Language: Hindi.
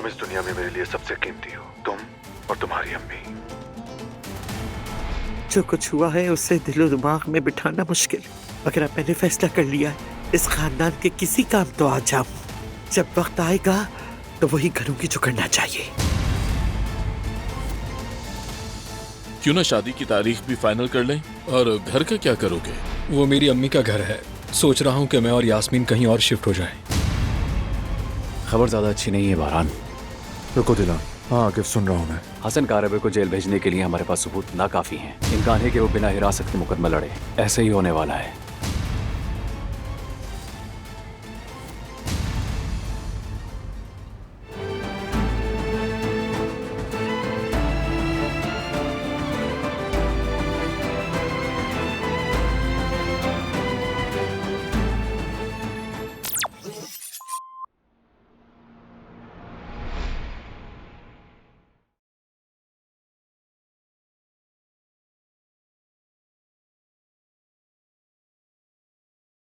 तुम इस दुनिया में मेरे लिए सबसे कीमती हो, तुम और तुम्हारी अम्मी। जो कुछ हुआ है उसे दिलो दिमाग में बिठाना मुश्किल, मगर अब मैंने फैसला कर लिया है, इस खानदान के किसी काम तो आ जाऊं। जब वक्त आएगा तो वही करूंगी जो करना चाहिए। क्यों ना शादी की तारीख भी फाइनल कर लें? और घर का क्या करोगे? वो मेरी अम्मी का घर है, सोच रहा हूँ कि मैं और यास्मीन कहीं और शिफ्ट हो जाएं। खबर ज्यादा अच्छी नहीं है बहरान। रुको दिला, हाँ आकिब सुन रहा हूँ मैं। हसन कारबे को जेल भेजने के लिए हमारे पास सबूत नाकाफी हैं। इम्कान है कि वो बिना हिरासत के मुकदमा लड़े। ऐसे ही होने वाला है।